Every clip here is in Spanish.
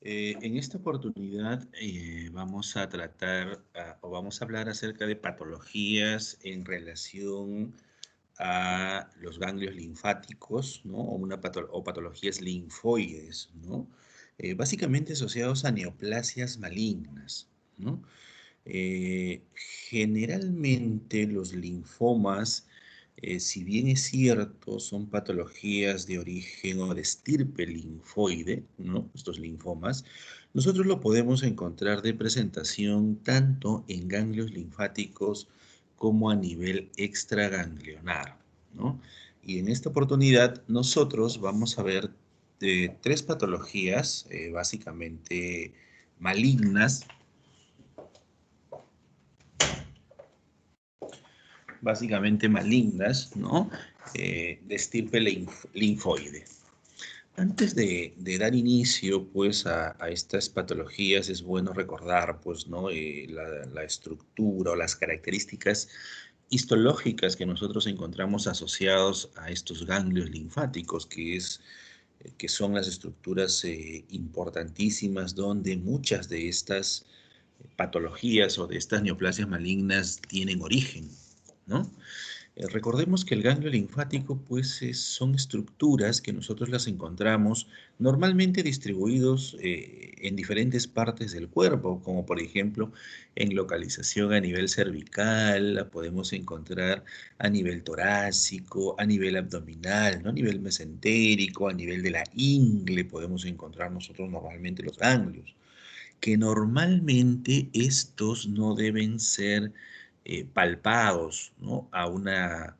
En esta oportunidad vamos a tratar o vamos a hablar acerca de patologías en relación a los ganglios linfáticos, ¿no? O patologías linfoides, ¿no? Básicamente asociados a neoplasias malignas, ¿no? Eh, Generalmente los linfomas, si bien es cierto, son patologías de origen o de estirpe linfoide, ¿no? Estos linfomas, nosotros lo podemos encontrar de presentación tanto en ganglios linfáticos como a nivel extraganglionar, ¿no? Y en esta oportunidad nosotros vamos a ver tres patologías básicamente malignas, ¿no? De estirpe linfoide. Antes de dar inicio, pues, a estas patologías, es bueno recordar, pues, ¿no? La estructura o las características histológicas que nosotros encontramos asociados a estos ganglios linfáticos, que son las estructuras importantísimas donde muchas de estas patologías o de estas neoplasias malignas tienen origen, ¿no? Recordemos que el ganglio linfático, pues, son estructuras que nosotros las encontramos normalmente distribuidos en diferentes partes del cuerpo, como por ejemplo en localización a nivel cervical, la podemos encontrar a nivel torácico, a nivel abdominal, ¿no? A nivel mesentérico, a nivel de la ingle, podemos encontrar nosotros normalmente los ganglios, que normalmente estos no deben ser palpados, ¿no? A una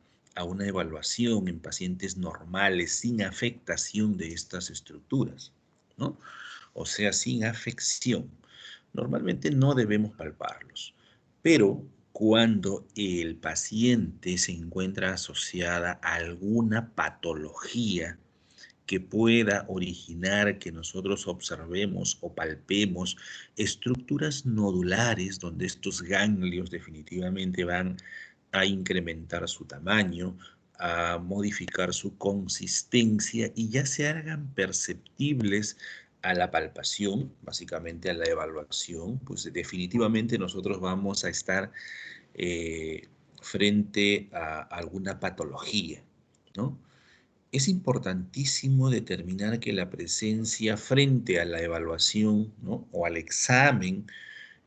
evaluación en pacientes normales sin afectación de estas estructuras, ¿no? O sea, sin afección. Normalmente no debemos palparlos, pero cuando el paciente se encuentra asociada a alguna patología que pueda originar que nosotros observemos o palpemos estructuras nodulares donde estos ganglios definitivamente van a incrementar su tamaño, a modificar su consistencia y ya se hagan perceptibles a la palpación, básicamente a la evaluación, pues definitivamente nosotros vamos a estar eh, frente a alguna patología, ¿no? Es importantísimo determinar que la presencia frente a la evaluación, ¿no? O al examen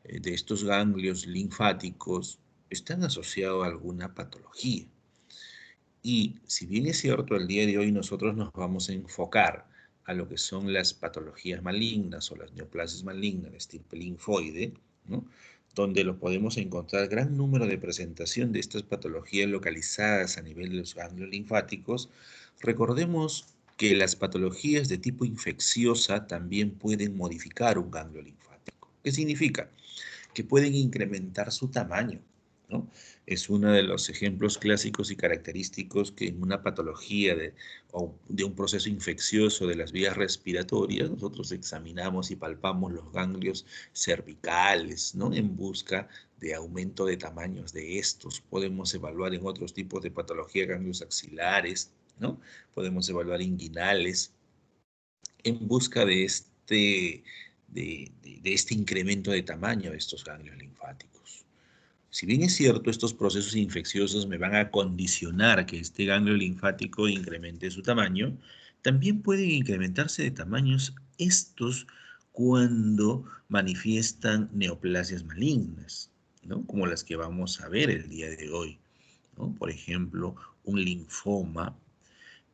de estos ganglios linfáticos están asociados a alguna patología. Y si bien es cierto, el día de hoy nosotros nos vamos a enfocar a lo que son las patologías malignas o las neoplasias malignas de estirpe linfoide, ¿no? Donde lo podemos encontrar gran número de presentación de estas patologías localizadas a nivel de los ganglios linfáticos, recordemos que las patologías de tipo infecciosa también pueden modificar un ganglio linfático. ¿Qué significa? Que pueden incrementar su tamaño, ¿no? Es uno de los ejemplos clásicos y característicos que en una patología o de un proceso infeccioso de las vías respiratorias, nosotros examinamos y palpamos los ganglios cervicales, ¿no? En busca de aumento de tamaños de estos. Podemos evaluar en otros tipos de patología ganglios axilares, ¿no? Podemos evaluar inguinales en busca de este incremento de tamaño de estos ganglios linfáticos. Si bien es cierto, estos procesos infecciosos me van a condicionar que este ganglio linfático incremente su tamaño, también pueden incrementarse de tamaños estos cuando manifiestan neoplasias malignas, ¿no? Como las que vamos a ver el día de hoy, ¿no? Por ejemplo, un linfoma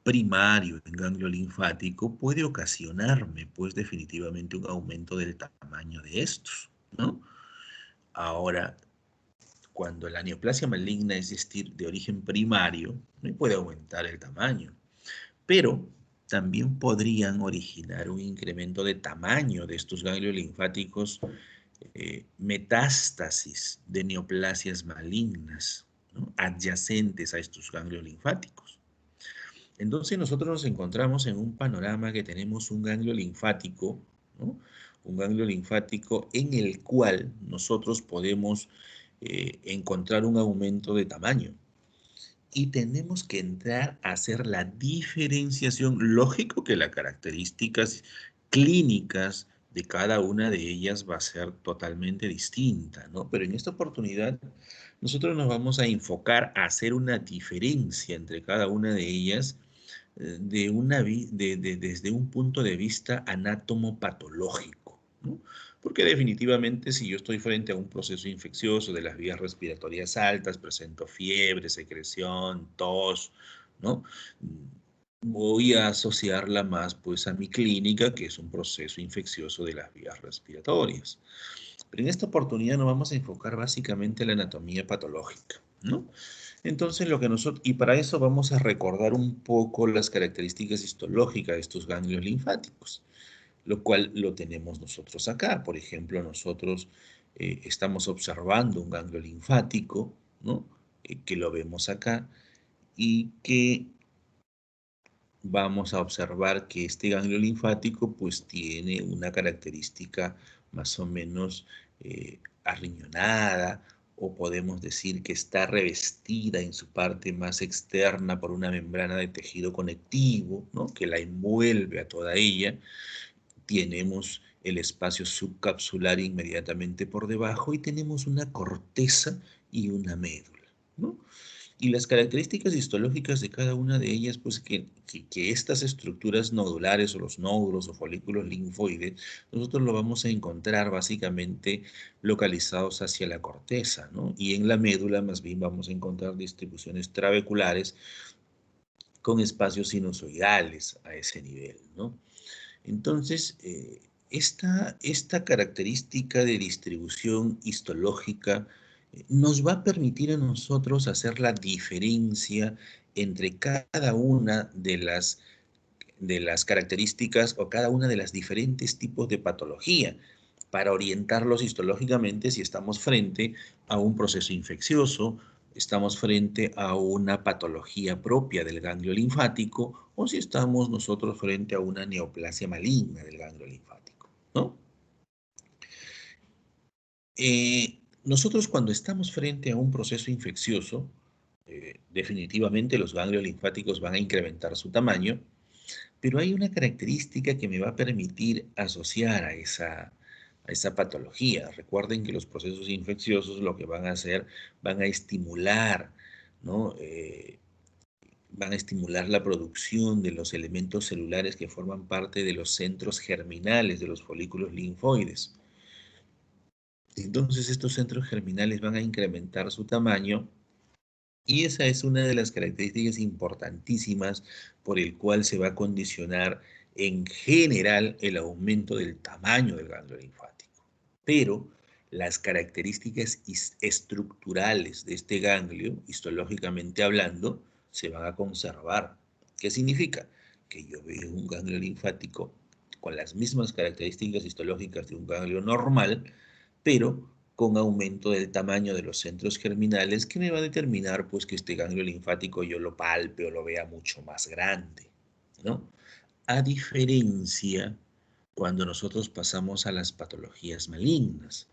primario en ganglio linfático puede ocasionarme, pues, definitivamente un aumento del tamaño de estos, ¿no? Ahora, cuando la neoplasia maligna es decir, de origen primario, me puede aumentar el tamaño, pero también podrían originar un incremento de tamaño de estos ganglios linfáticos, metástasis de neoplasias malignas, ¿no? Adyacentes a estos ganglios linfáticos. Entonces nosotros nos encontramos en un panorama que tenemos un ganglio linfático, ¿no? Un ganglio linfático en el cual nosotros podemos encontrar un aumento de tamaño. Y tenemos que entrar a hacer la diferenciación. Lógico que las características clínicas de cada una de ellas va a ser totalmente distinta, ¿no? Pero en esta oportunidad nosotros nos vamos a enfocar a hacer una diferencia entre cada una de ellas desde un punto de vista anátomo-patológico, ¿no? Porque definitivamente si yo estoy frente a un proceso infeccioso de las vías respiratorias altas, presento fiebre, secreción, tos, ¿no? Voy a asociarla más pues a mi clínica, que es un proceso infeccioso de las vías respiratorias. Pero en esta oportunidad nos vamos a enfocar básicamente en la anatomía patológica, ¿no? Entonces, y para eso vamos a recordar un poco las características histológicas de estos ganglios linfáticos, lo cual lo tenemos nosotros acá. Por ejemplo, nosotros estamos observando un ganglio linfático, ¿no? Que lo vemos acá y que vamos a observar que este ganglio linfático pues tiene una característica más o menos arriñonada, o podemos decir que está revestida en su parte más externa por una membrana de tejido conectivo, ¿no? Que la envuelve a toda ella. Tenemos el espacio subcapsular inmediatamente por debajo y tenemos una corteza y una médula, ¿no? Y las características histológicas de cada una de ellas, pues que estas estructuras nodulares o los nódulos o folículos linfoides, nosotros lo vamos a encontrar básicamente localizados hacia la corteza, ¿no? Y en la médula más bien vamos a encontrar distribuciones trabeculares con espacios sinusoidales a ese nivel, ¿no? Entonces, esta característica de distribución histológica nos va a permitir a nosotros hacer la diferencia entre cada una de las características o cada una de las diferentes tipos de patología para orientarlos histológicamente si estamos frente a un proceso infeccioso, estamos frente a una patología propia del ganglio linfático o si estamos nosotros frente a una neoplasia maligna del ganglio linfático, ¿no? Nosotros cuando estamos frente a un proceso infeccioso, definitivamente los ganglios linfáticos van a incrementar su tamaño, pero hay una característica que me va a permitir asociar a esa patología. Recuerden que los procesos infecciosos lo que van a hacer, van a estimular, ¿no? Van a estimular la producción de los elementos celulares que forman parte de los centros germinales de los folículos linfoides. Entonces estos centros germinales van a incrementar su tamaño y esa es una de las características importantísimas por el cual se va a condicionar en general el aumento del tamaño del ganglio linfático. Pero las características estructurales de este ganglio, histológicamente hablando, se van a conservar. ¿Qué significa? Que yo veo un ganglio linfático con las mismas características histológicas de un ganglio normal, pero con aumento del tamaño de los centros germinales que me va a determinar pues que este ganglio linfático yo lo palpe o lo vea mucho más grande, ¿no? A diferencia cuando nosotros pasamos a las patologías malignas.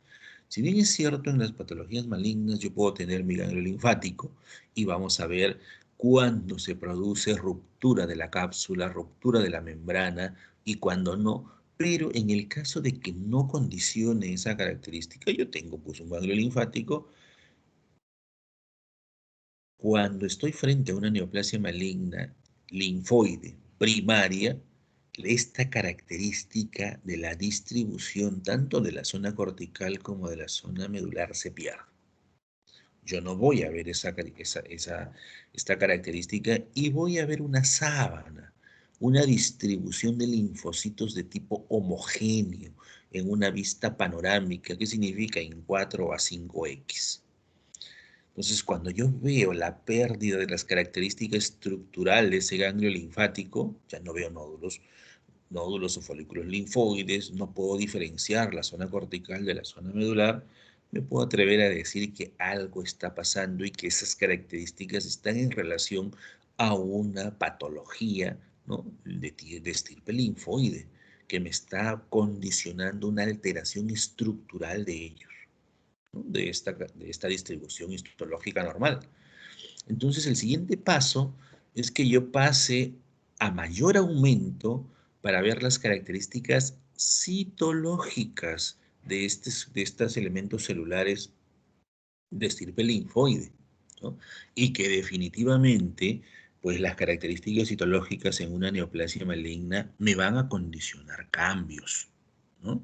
Si bien es cierto, en las patologías malignas yo puedo tener mi ganglio linfático y vamos a ver cuándo se produce ruptura de la cápsula, ruptura de la membrana y cuándo no. Pero en el caso de que no condicione esa característica, yo tengo pues un ganglio linfático. Cuando estoy frente a una neoplasia maligna linfoide primaria, esta característica de la distribución tanto de la zona cortical como de la zona medular se pierde. Yo no voy a ver esta característica y voy a ver una sábana, una distribución de linfocitos de tipo homogéneo en una vista panorámica, que significa en 4 a 5X. Entonces, cuando yo veo la pérdida de las características estructurales de ese ganglio linfático, ya no veo nódulos o folículos linfoides, no puedo diferenciar la zona cortical de la zona medular, me puedo atrever a decir que algo está pasando y que esas características están en relación a una patología, ¿no? de estirpe linfoide, que me está condicionando una alteración estructural de ellos, ¿no? de esta distribución histológica normal. Entonces, el siguiente paso es que yo pase a mayor aumento para ver las características citológicas de estos elementos celulares de estirpe linfoide, ¿no? Y que definitivamente, pues las características citológicas en una neoplasia maligna me van a condicionar cambios, ¿no?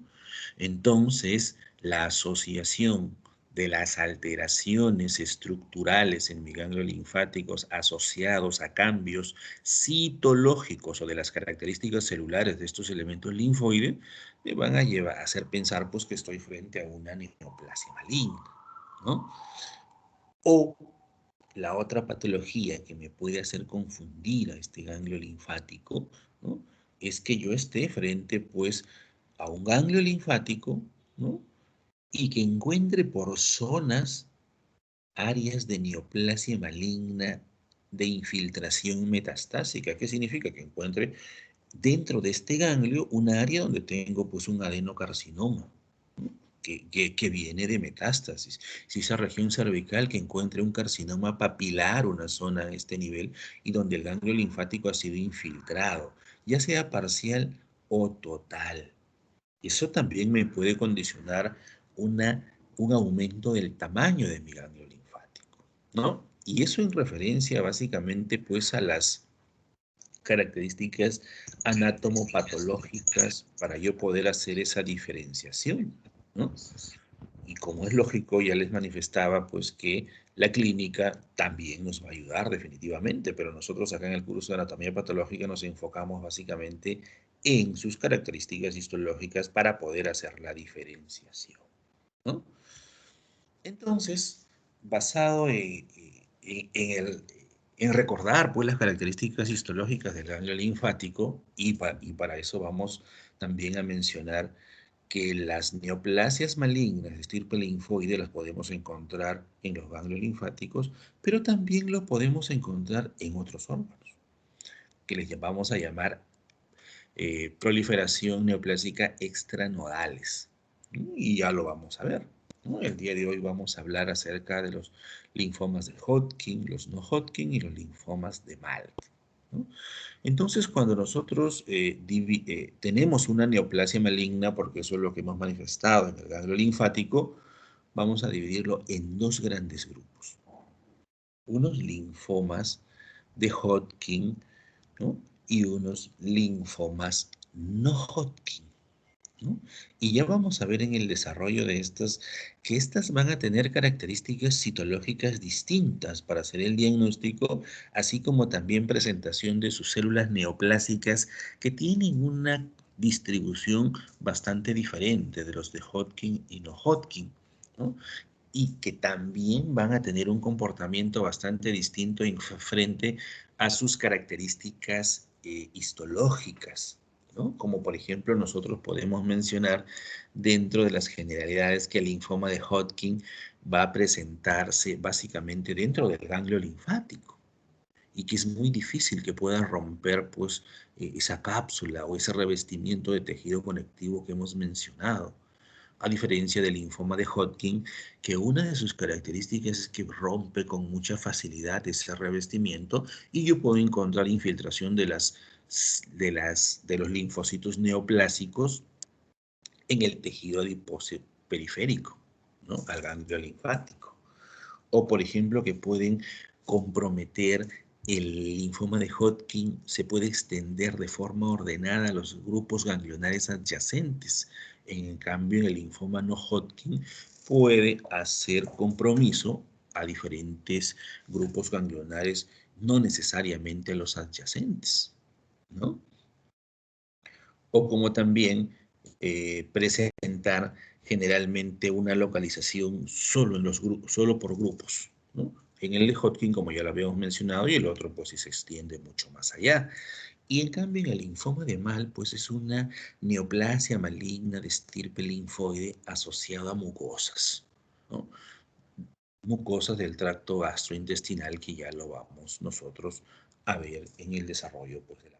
Entonces, la asociación de las alteraciones estructurales en mi ganglio linfáticos asociados a cambios citológicos o de las características celulares de estos elementos linfoides me van a llevar a hacer pensar pues que estoy frente a una neoplasia maligna, ¿no? O la otra patología que me puede hacer confundir a este ganglio linfático, ¿no? Es que yo esté frente, pues, a un ganglio linfático, ¿no? Y que encuentre por zonas áreas de neoplasia maligna de infiltración metastásica. ¿Qué significa? Que encuentre dentro de este ganglio una área donde tengo, pues, un adenocarcinoma, ¿no? Que viene de metástasis. Si esa región cervical que encuentre un carcinoma papilar, una zona a este nivel, y donde el ganglio linfático ha sido infiltrado, ya sea parcial o total. Eso también me puede condicionar un aumento del tamaño de mi ganglio linfático, ¿no? Y eso en referencia básicamente pues a las características anatomopatológicas para yo poder hacer esa diferenciación, ¿no? Y como es lógico, ya les manifestaba pues que la clínica también nos va a ayudar definitivamente, pero nosotros acá en el curso de anatomía patológica nos enfocamos básicamente en sus características histológicas para poder hacer la diferenciación, ¿no? Entonces, basado en recordar pues, las características histológicas del ganglio linfático, y para eso vamos también a mencionar que las neoplasias malignas de estirpe linfoide las podemos encontrar en los ganglios linfáticos, pero también lo podemos encontrar en otros órganos, que les vamos a llamar proliferación neoplásica extranodales. Y ya lo vamos a ver, ¿no? El día de hoy vamos a hablar acerca de los linfomas de Hodgkin, los no Hodgkin y los linfomas de Malk, ¿no? Entonces, cuando nosotros tenemos una neoplasia maligna, porque eso es lo que hemos manifestado en el ganglio linfático, vamos a dividirlo en dos grandes grupos. Unos linfomas de Hodgkin, ¿no? Y unos linfomas no Hodgkin, ¿no? Y ya vamos a ver en el desarrollo de estas que estas van a tener características citológicas distintas para hacer el diagnóstico, así como también presentación de sus células neoplásicas que tienen una distribución bastante diferente de los de Hodgkin y no Hodgkin, ¿no? Y que también van a tener un comportamiento bastante distinto en frente a sus características histológicas, ¿no? Como por ejemplo nosotros podemos mencionar dentro de las generalidades que el linfoma de Hodgkin va a presentarse básicamente dentro del ganglio linfático y que es muy difícil que pueda romper pues esa cápsula o ese revestimiento de tejido conectivo que hemos mencionado. A diferencia del linfoma de Hodgkin, que una de sus características es que rompe con mucha facilidad ese revestimiento y yo puedo encontrar infiltración de los linfocitos neoplásicos en el tejido adiposo periférico, ¿no? Al ganglio linfático. O, por ejemplo, que pueden comprometer el linfoma de Hodgkin, se puede extender de forma ordenada a los grupos ganglionares adyacentes. En cambio, en el linfoma no Hodgkin puede hacer compromiso a diferentes grupos ganglionares, no necesariamente a los adyacentes, ¿no? O como también presentar generalmente una localización solo en los grupos, solo por grupos, ¿no? En el de Hodgkin, como ya lo habíamos mencionado, y el otro pues sí se extiende mucho más allá. Y en cambio en el linfoma de Mal, pues es una neoplasia maligna de estirpe linfoide asociada a mucosas, ¿no? Mucosas del tracto gastrointestinal que ya lo vamos nosotros a ver en el desarrollo pues, de la...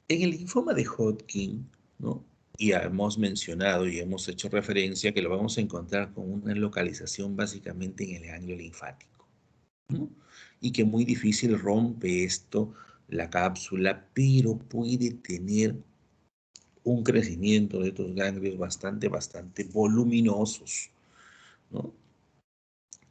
En el linfoma de Hodgkin, ¿no? Y hemos mencionado y hemos hecho referencia que lo vamos a encontrar con una localización básicamente en el ganglio linfático, ¿no? Y que muy difícil rompe esto la cápsula, pero puede tener un crecimiento de estos ganglios bastante voluminosos, ¿no?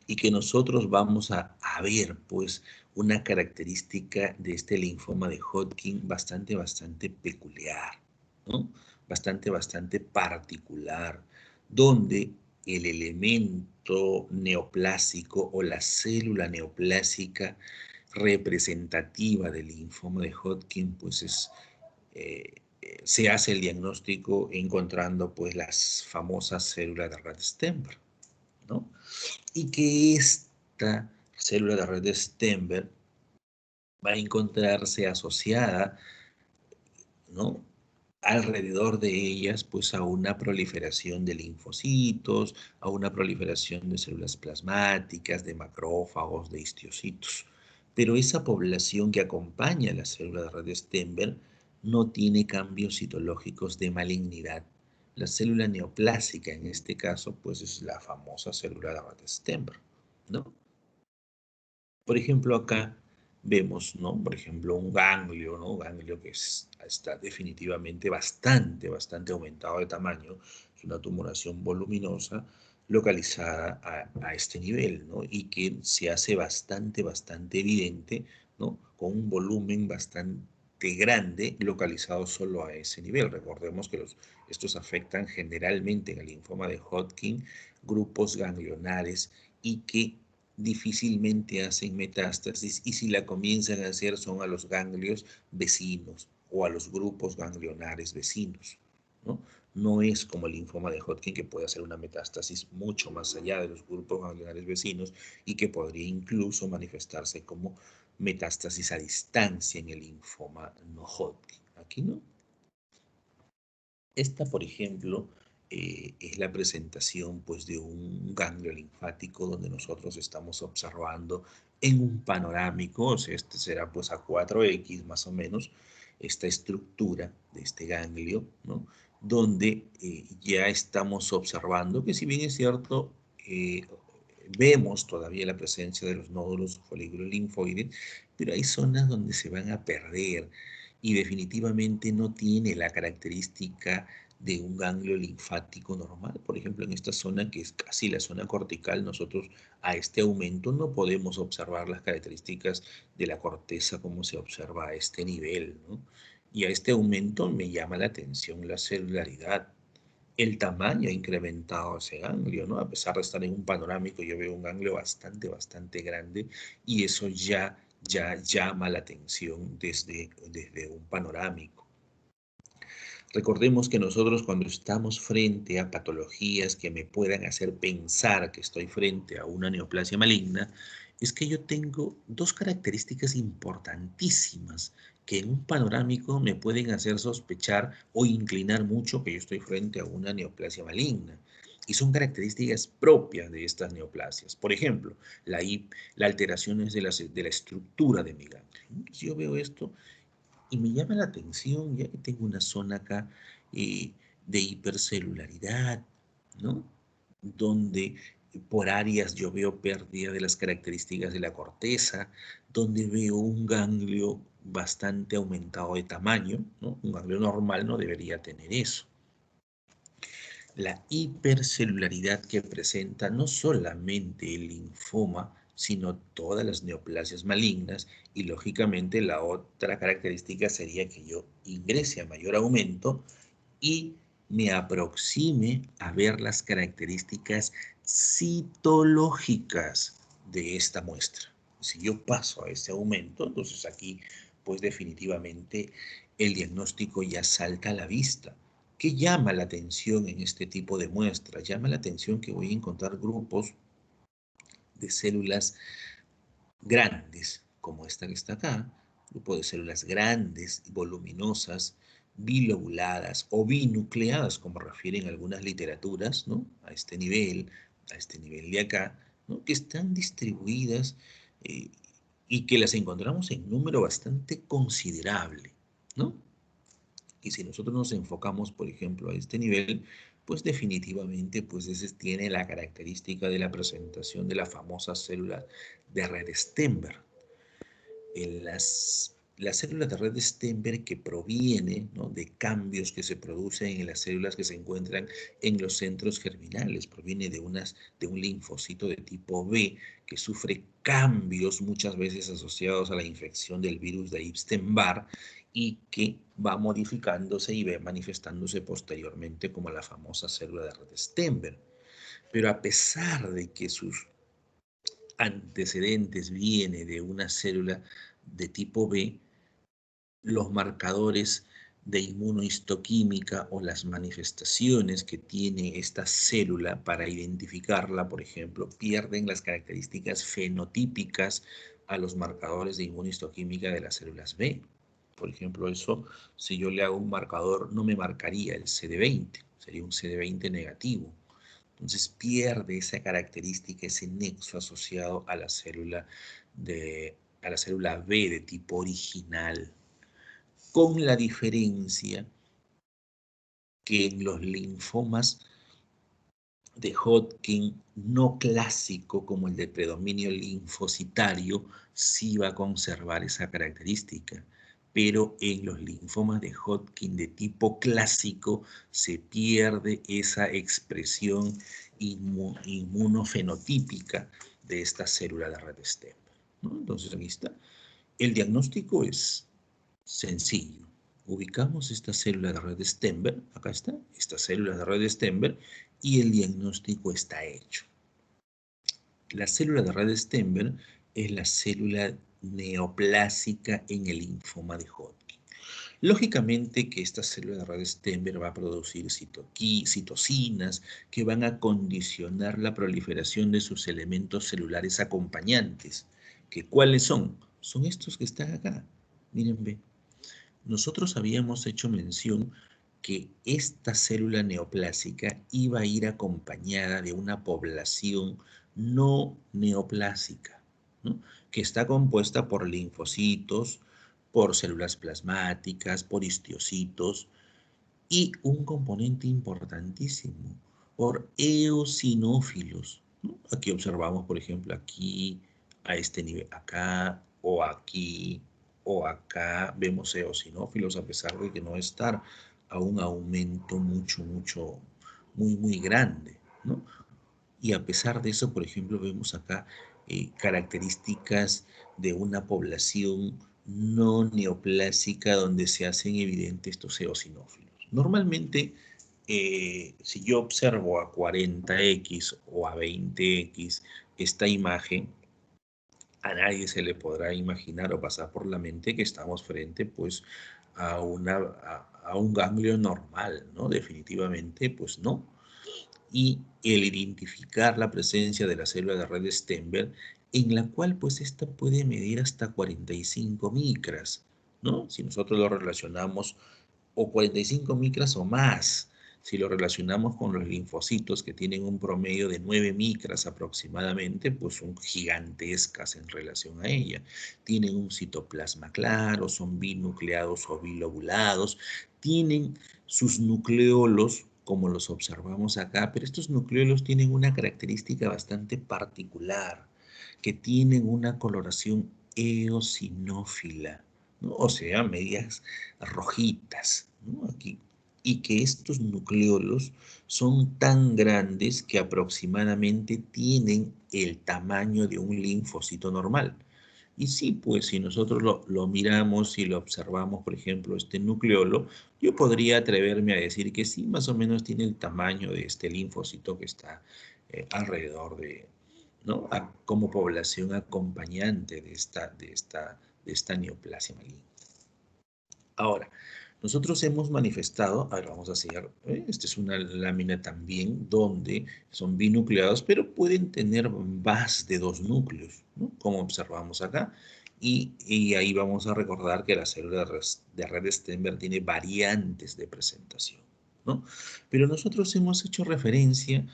Y que nosotros vamos a ver, pues, una característica de este linfoma de Hodgkin bastante peculiar, ¿no? Bastante particular, donde el elemento neoplásico o la célula neoplásica representativa del linfoma de Hodgkin, pues se hace el diagnóstico encontrando pues las famosas células de Rett-Steinberg, ¿no? Y que esta célula de Rett-Steinberg va a encontrarse asociada, ¿no?, alrededor de ellas, pues a una proliferación de linfocitos, a una proliferación de células plasmáticas, de macrófagos, de histocitos. Pero esa población que acompaña a la célula de Rett-Steinberg no tiene cambios citológicos de malignidad. La célula neoplásica, en este caso, pues es la famosa célula de Rett-Steinberg, ¿no? Por ejemplo, acá vemos, ¿no? Por ejemplo, un ganglio, ¿no? Un ganglio que está definitivamente bastante aumentado de tamaño. Es una tumoración voluminosa localizada a este nivel, ¿no? Y que se hace bastante evidente, ¿no? Con un volumen bastante grande localizado solo a ese nivel. Recordemos que estos afectan generalmente en el linfoma de Hodgkin grupos ganglionares y que difícilmente hacen metástasis, y si la comienzan a hacer son a los ganglios vecinos o a los grupos ganglionares vecinos, ¿no? No es como el linfoma de Hodgkin, que puede hacer una metástasis mucho más allá de los grupos ganglionares vecinos y que podría incluso manifestarse como metástasis a distancia en el linfoma no Hodgkin. Aquí no. Esta, por ejemplo, es la presentación pues, de un ganglio linfático donde nosotros estamos observando en un panorámico, o sea, este será pues a 4X más o menos, esta estructura de este ganglio, ¿no? Donde ya estamos observando que, si bien es cierto, vemos todavía la presencia de los nódulos folículos linfoides, pero hay zonas donde se van a perder y definitivamente no tiene la característica de un ganglio linfático normal. Por ejemplo, en esta zona, que es casi la zona cortical, nosotros a este aumento no podemos observar las características de la corteza como se observa a este nivel, ¿no? Y a este aumento me llama la atención la celularidad. El tamaño ha incrementado ese ganglio, ¿no? A pesar de estar en un panorámico, yo veo un ganglio bastante grande, y eso ya llama la atención desde un panorámico. Recordemos que nosotros, cuando estamos frente a patologías que me puedan hacer pensar que estoy frente a una neoplasia maligna, es que yo tengo dos características importantísimas que en un panorámico me pueden hacer sospechar o inclinar mucho que yo estoy frente a una neoplasia maligna. Y son características propias de estas neoplasias. Por ejemplo, la alteración es de la estructura de mi ganglio. Entonces yo veo esto y me llama la atención, ya que tengo una zona acá eh, de hipercelularidad, ¿no? Donde por áreas yo veo pérdida de las características de la corteza, donde veo un ganglio bastante aumentado de tamaño, ¿no? Un ganglio normal no debería tener eso. La hipercelularidad que presenta no solamente el linfoma, sino todas las neoplasias malignas, y lógicamente la otra característica sería que yo ingrese a mayor aumento y me aproxime a ver las características citológicas de esta muestra. Si yo paso a ese aumento, entonces aquí pues definitivamente el diagnóstico ya salta a la vista. ¿Qué llama la atención en este tipo de muestras? Llama la atención que voy a encontrar grupos de células grandes, como esta que está acá, grupo de células grandes, voluminosas, bilobuladas o binucleadas, como refieren algunas literaturas, ¿no? A este nivel de acá, ¿no? Que están distribuidas eh, y que las encontramos en número bastante considerable, ¿no? Y si nosotros nos enfocamos, por ejemplo, a este nivel, pues definitivamente, pues ese tiene la característica de la presentación de la famosa célula de Rett-Steinberg. la célula de red de Stenberg que proviene, ¿no?, de cambios que se producen en las células que se encuentran en los centros germinales, proviene de un linfocito de tipo B que sufre cambios muchas veces asociados a la infección del virus de Epstein-Barr y que va modificándose y va manifestándose posteriormente como la famosa célula de red de Stenberg. Pero a pesar de que sus antecedentes viene de una célula de tipo B, los marcadores de inmunohistoquímica o las manifestaciones que tiene esta célula para identificarla, por ejemplo, pierden las características fenotípicas a los marcadores de inmunohistoquímica de las células B. Por ejemplo, eso, si yo le hago un marcador, no me marcaría el CD20, sería un CD20 negativo. Entonces pierde esa característica, ese nexo asociado a la célula B de tipo original, con la diferencia que en los linfomas de Hodgkin no clásico, como el de predominio linfocitario, sí va a conservar esa característica. Pero en los linfomas de Hodgkin de tipo clásico se pierde esa expresión inmunofenotípica de esta célula de red Stenberg, ¿no? Entonces aquí está. El diagnóstico es sencillo. Ubicamos esta célula de red Stenberg, acá está, esta célula de red Stenberg, y el diagnóstico está hecho. La célula de red Stenberg es la célula neoplásica en el linfoma de Hodgkin. Lógicamente que esta célula de red Stenberg va a producir citocinas que van a condicionar la proliferación de sus elementos celulares acompañantes. ¿Cuáles son? Son estos que están acá. Miren, ve. Nosotros habíamos hecho mención que esta célula neoplásica iba a ir acompañada de una población no neoplásica, ¿no?, que está compuesta por linfocitos, por células plasmáticas, por histocitos y un componente importantísimo, por eosinófilos, ¿no? Aquí observamos, por ejemplo, aquí, a este nivel, acá, o aquí, o acá, vemos eosinófilos, a pesar de que no estar a un aumento muy grande, ¿no? Y a pesar de eso, por ejemplo, vemos acá características de una población no neoplásica donde se hacen evidentes estos eosinófilos. Normalmente, si yo observo a 40X o a 20X esta imagen, a nadie se le podrá imaginar o pasar por la mente que estamos frente, pues, a un ganglio normal, ¿no? Definitivamente, pues no. Y el identificar la presencia de la célula de red Stenberg, en la cual pues esta puede medir hasta 45 micras, ¿no? Si nosotros lo relacionamos, o 45 micras o más, si lo relacionamos con los linfocitos que tienen un promedio de 9 micras aproximadamente, pues son gigantescas en relación a ella. Tienen un citoplasma claro, son binucleados o bilobulados, tienen sus nucleolos como los observamos acá, pero estos nucleolos tienen una característica bastante particular, que tienen una coloración eosinófila, ¿no? O sea, medias rojitas, ¿no? Aquí. Y que estos nucleolos son tan grandes que aproximadamente tienen el tamaño de un linfocito normal. Y sí, pues si nosotros lo miramos y lo observamos, por ejemplo, este nucleolo, yo podría atreverme a decir que sí, más o menos tiene el tamaño de este linfocito que está alrededor de, ¿no?, como población acompañante de esta neoplasia maligna. Ahora, nosotros hemos manifestado, a ver, vamos a seguir, esta es una lámina también donde son binucleados, pero pueden tener más de 2 núcleos, ¿no?, como observamos acá. Y ahí vamos a recordar que la célula de red Stenberg tiene variantes de presentación, ¿no? Pero nosotros hemos hecho referencia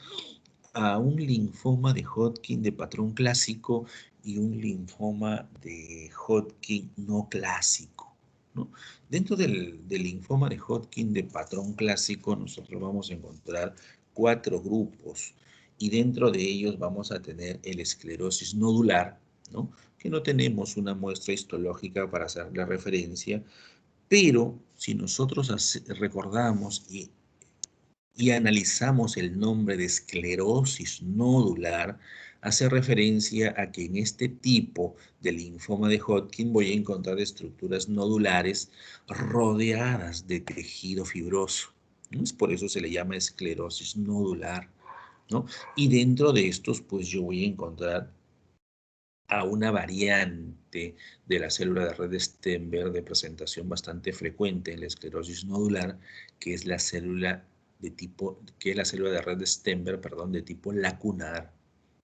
a un linfoma de Hodgkin de patrón clásico y un linfoma de Hodgkin no clásico, ¿no? Dentro del linfoma de Hodgkin de patrón clásico, nosotros vamos a encontrar 4 grupos y dentro de ellos vamos a tener el esclerosis nodular, ¿no?, que no tenemos una muestra histológica para hacerle referencia, pero si nosotros recordamos y analizamos el nombre de esclerosis nodular, hace referencia a que en este tipo de linfoma de Hodgkin voy a encontrar estructuras nodulares rodeadas de tejido fibroso. ¿No? Por eso se le llama esclerosis nodular, ¿no? Y dentro de estos, pues yo voy a encontrar a una variante de la célula de red de Stenberg de presentación bastante frecuente en la esclerosis nodular, que es la célula de red de Stenberg, perdón, de tipo lacunar,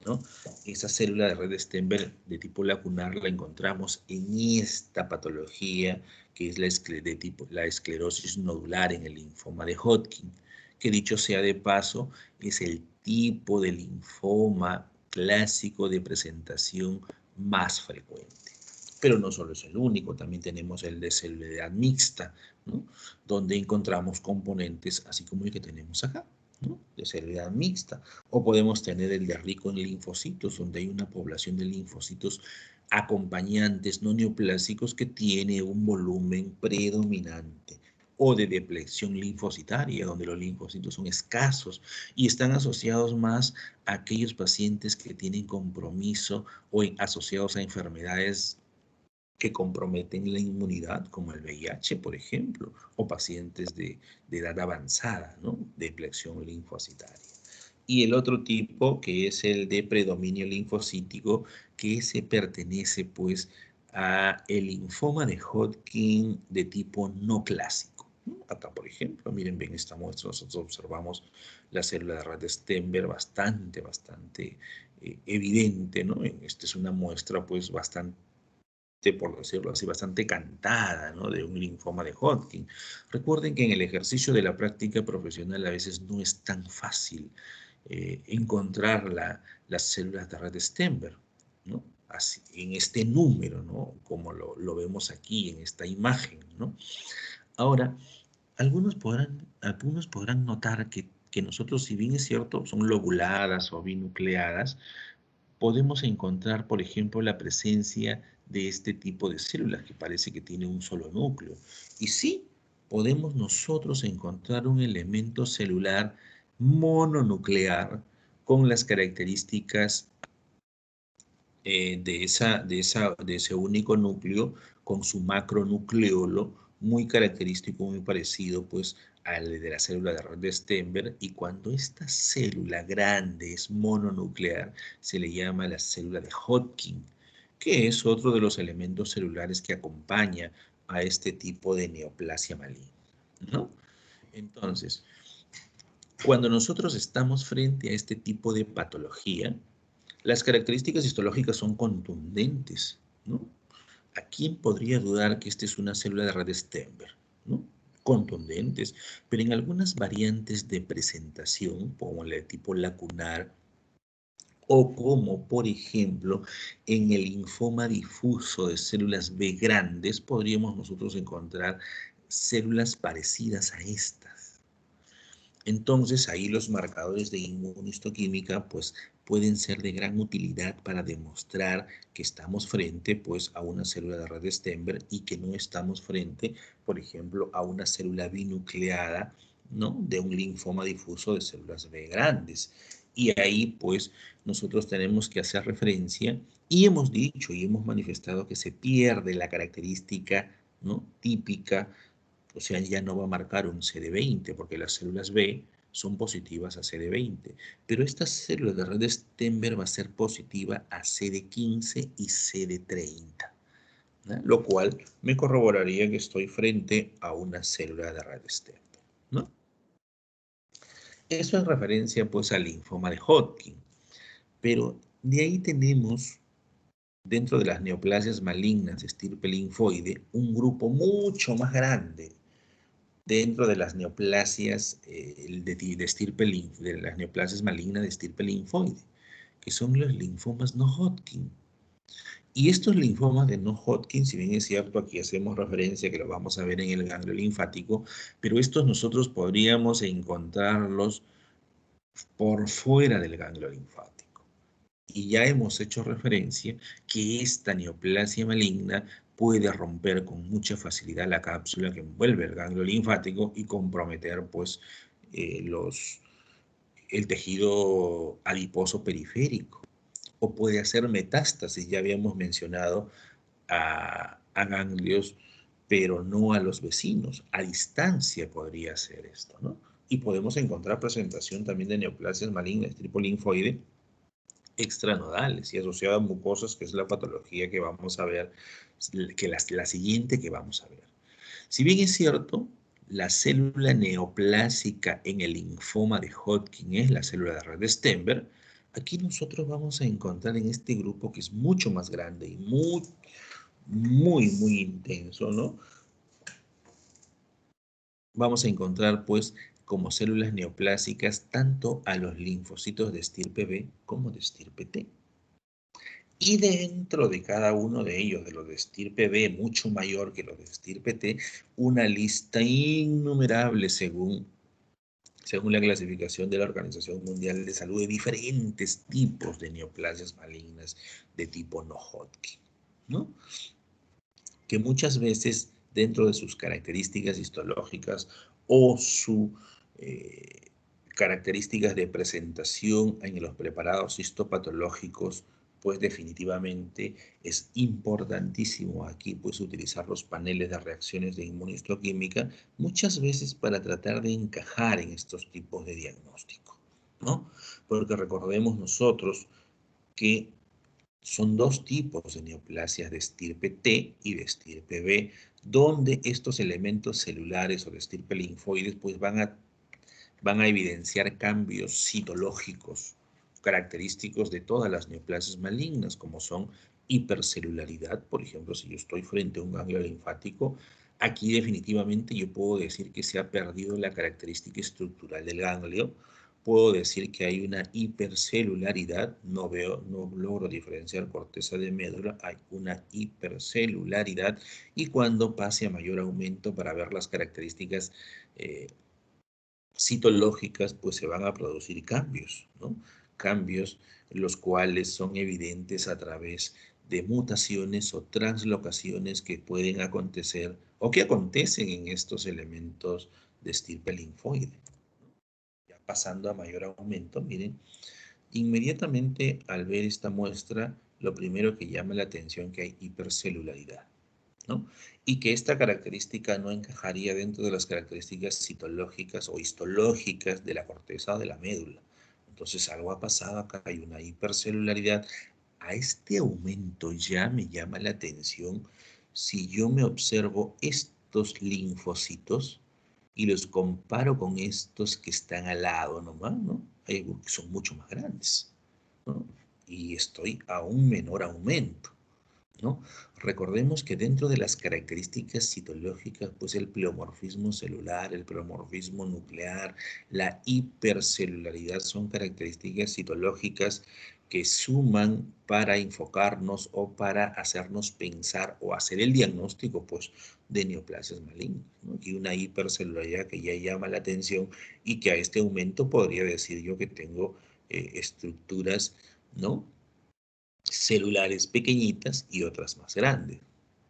¿no? Esa célula de red de Stenberg de tipo lacunar la encontramos en esta patología, que es la esclerosis nodular en el linfoma de Hodgkin, que dicho sea de paso, es el tipo de linfoma clásico de presentación más frecuente. Pero no solo es el único, también tenemos el de celularidad mixta, ¿no? Donde encontramos componentes así como el que tenemos acá, ¿no? De celularidad mixta. O podemos tener el de rico en linfocitos, donde hay una población de linfocitos acompañantes no neoplásicos que tiene un volumen predominante, o de depleción linfocitaria, donde los linfocitos son escasos y están asociados más a aquellos pacientes que tienen compromiso o asociados a enfermedades que comprometen la inmunidad, como el VIH, por ejemplo, o pacientes de edad avanzada, ¿no? De depleción linfocitaria. Y el otro tipo, que es el de predominio linfocítico, que se pertenece, pues, a el linfoma de Hodgkin de tipo no clásico. ¿No? Acá, por ejemplo, miren bien esta muestra, nosotros observamos la célula de red de Stenberg bastante evidente, ¿no? Esta es una muestra, pues, bastante, por decirlo así, bastante cantada, ¿no? De un linfoma de Hodgkin. Recuerden que en el ejercicio de la práctica profesional a veces no es tan fácil encontrar las células de red de Stenberg, ¿no? Así, en este número, ¿no? Como lo vemos aquí en esta imagen, ¿no? Ahora, algunos podrán notar que nosotros, si bien es cierto, son lobuladas o binucleadas, podemos encontrar, por ejemplo, la presencia de este tipo de células que parece que tiene un solo núcleo. Y sí, podemos nosotros encontrar un elemento celular mononuclear con las características de ese único núcleo con su macronucleolo muy característico, muy parecido pues al de la célula de red de Stenberg, y cuando esta célula grande es mononuclear se le llama la célula de Hodgkin, que es otro de los elementos celulares que acompaña a este tipo de neoplasia maligna, ¿no? Entonces, cuando nosotros estamos frente a este tipo de patología, las características histológicas son contundentes, ¿no? ¿A quién podría dudar que esta es una célula de red de Stenberg, ¿no? Contundentes, pero en algunas variantes de presentación, como la de tipo lacunar, o como, por ejemplo, en el linfoma difuso de células B grandes, podríamos nosotros encontrar células parecidas a estas. Entonces, ahí los marcadores de inmunohistoquímica pues, pueden ser de gran utilidad para demostrar que estamos frente pues, a una célula de red de Stenberg y que no estamos frente, por ejemplo, a una célula binucleada, ¿no? De un linfoma difuso de células B grandes. Y ahí, pues, nosotros tenemos que hacer referencia y hemos dicho y hemos manifestado que se pierde la característica, ¿no? Típica, o sea, ya no va a marcar un CD20 porque las células B son positivas a CD20, pero esta célula de red de Stenberg va a ser positiva a CD15 y CD30, ¿no? Lo cual me corroboraría que estoy frente a una célula de red de Stenberg, ¿no? Eso es referencia pues al linfoma de Hodgkin, pero de ahí tenemos dentro de las neoplasias malignas de estirpe linfoide un grupo mucho más grande dentro de las neoplasias de estirpe de las neoplasias malignas de estirpe linfoide, que son los linfomas no Hodgkin. Y estos linfomas de no Hodgkin, si bien es cierto, aquí hacemos referencia que lo vamos a ver en el ganglio linfático, pero estos nosotros podríamos encontrarlos por fuera del ganglio linfático. Y ya hemos hecho referencia que esta neoplasia maligna puede romper con mucha facilidad la cápsula que envuelve el ganglio linfático y comprometer pues el tejido adiposo periférico. O puede hacer metástasis, ya habíamos mencionado, a ganglios, pero no a los vecinos. A distancia podría ser esto, ¿no? Y podemos encontrar presentación también de neoplasias malignas tripolinfoide extranodales y asociadas a mucosas, que es la patología que vamos a ver, que la siguiente que vamos a ver. Si bien es cierto, la célula neoplásica en el linfoma de Hodgkin es la célula de red de Stenberg, aquí nosotros vamos a encontrar en este grupo que es mucho más grande y muy intenso, ¿no? Vamos a encontrar pues como células neoplásicas tanto a los linfocitos de estirpe B como de estirpe T. Y dentro de cada uno de ellos, de los de estirpe B, mucho mayor que los de estirpe T, una lista innumerable según la clasificación de la Organización Mundial de Salud de diferentes tipos de neoplasias malignas de tipo no Hodgkin, ¿no? Que muchas veces dentro de sus características histológicas o sus características de presentación en los preparados histopatológicos, pues definitivamente es importantísimo aquí pues utilizar los paneles de reacciones de inmunistoquímica muchas veces para tratar de encajar en estos tipos de diagnóstico, ¿no? Porque recordemos nosotros que son dos tipos de neoplasias de estirpe T y de estirpe B, donde estos elementos celulares o de estirpe linfoides pues van a evidenciar cambios citológicos característicos de todas las neoplasias malignas, como son hipercelularidad. Por ejemplo, si yo estoy frente a un ganglio linfático, aquí definitivamente yo puedo decir que se ha perdido la característica estructural del ganglio. Puedo decir que hay una hipercelularidad, no logro diferenciar corteza de médula, hay una hipercelularidad, y cuando pase a mayor aumento para ver las características citológicas, pues se van a producir cambios, ¿no? Cambios los cuales son evidentes a través de mutaciones o translocaciones que pueden acontecer o que acontecen en estos elementos de estirpe linfoide. Ya pasando a mayor aumento, miren, inmediatamente al ver esta muestra, lo primero que llama la atención es que hay hipercelularidad, ¿no? Y que esta característica no encajaría dentro de las características citológicas o histológicas de la corteza o de la médula. Entonces algo ha pasado acá, hay una hipercelularidad. A este aumento ya me llama la atención si yo me observo estos linfocitos y los comparo con estos que están al lado nomás, ¿no? Hay algunos que son mucho más grandes, ¿no? Y estoy a un menor aumento, ¿no? Recordemos que dentro de las características citológicas, pues el pleomorfismo celular, el pleomorfismo nuclear, la hipercelularidad son características citológicas que suman para enfocarnos o para hacernos pensar o hacer el diagnóstico, pues, de neoplasias malignas, ¿no? Y una hipercelularidad que ya llama la atención y que a este aumento podría decir yo que tengo estructuras, ¿no? Celulares pequeñitas y otras más grandes.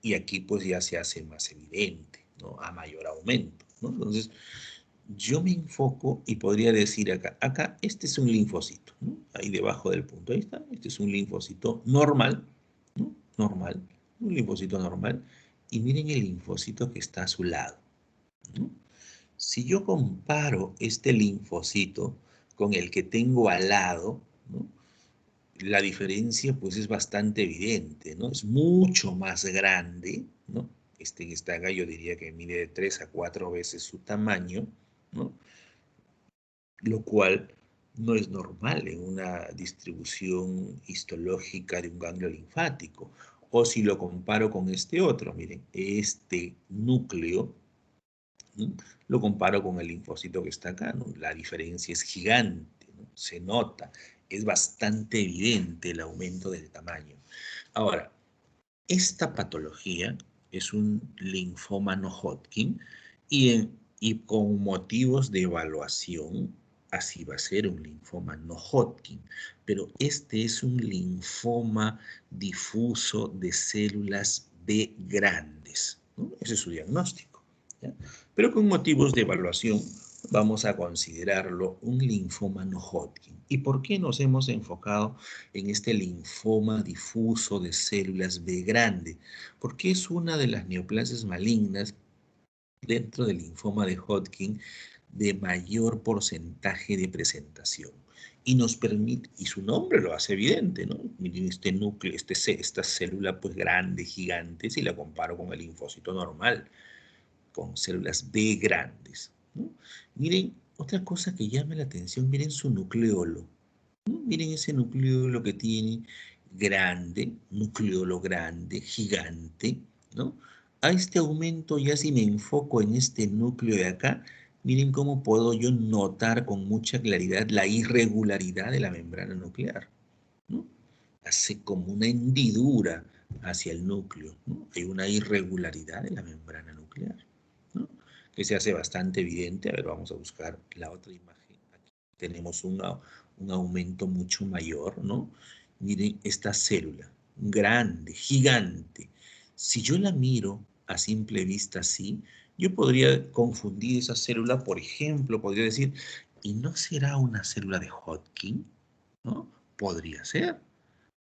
Y aquí pues ya se hace más evidente, ¿no? A mayor aumento, ¿no? Entonces, yo me enfoco y podría decir acá este es un linfocito, ¿no? Ahí debajo del punto, ahí está, este es un linfocito normal, ¿no? Normal, un linfocito normal. Y miren el linfocito que está a su lado, ¿no? Si yo comparo este linfocito con el que tengo al lado, ¿no? La diferencia pues es bastante evidente, ¿no? Es mucho más grande, ¿no? Este que está acá yo diría que mide de 3 a 4 veces su tamaño, ¿no? Lo cual no es normal en una distribución histológica de un ganglio linfático. O si lo comparo con este otro, miren, este núcleo, ¿no? Lo comparo con el linfocito que está acá, ¿no? La diferencia es gigante, ¿no? Se nota, es bastante evidente el aumento del tamaño. Ahora, esta patología es un linfoma no Hodgkin y con motivos de evaluación así va a ser un linfoma no Hodgkin, pero este es un linfoma difuso de células B grandes, ¿no? Ese es su diagnóstico, ¿ya? Pero con motivos de evaluación vamos a considerarlo un linfoma no Hodgkin. ¿Y por qué nos hemos enfocado en este linfoma difuso de células B grande? Porque es una de las neoplasias malignas dentro del linfoma de Hodgkin de mayor porcentaje de presentación. Y nos permite, y su nombre lo hace evidente, ¿no? Miren este núcleo, esta célula pues grande, gigante, si la comparo con el linfocito normal, con células B grandes, ¿no? Miren, otra cosa que llama la atención, miren su nucleolo, ¿no? Miren ese nucleolo que tiene grande, nucleolo grande, gigante, ¿no? A este aumento, ya si me enfoco en este núcleo de acá, miren cómo puedo yo notar con mucha claridad la irregularidad de la membrana nuclear, ¿no? Hace como una hendidura hacia el núcleo, ¿no? Hay una irregularidad en la membrana nuclear, ¿no? Que se hace bastante evidente. A ver, vamos a buscar la otra imagen. Aquí tenemos un aumento mucho mayor, ¿no? Miren esta célula, grande, gigante. Si yo la miro a simple vista así, yo podría confundir esa célula, por ejemplo, podría decir, ¿y no será una célula de Hodgkin? ¿No? Podría ser,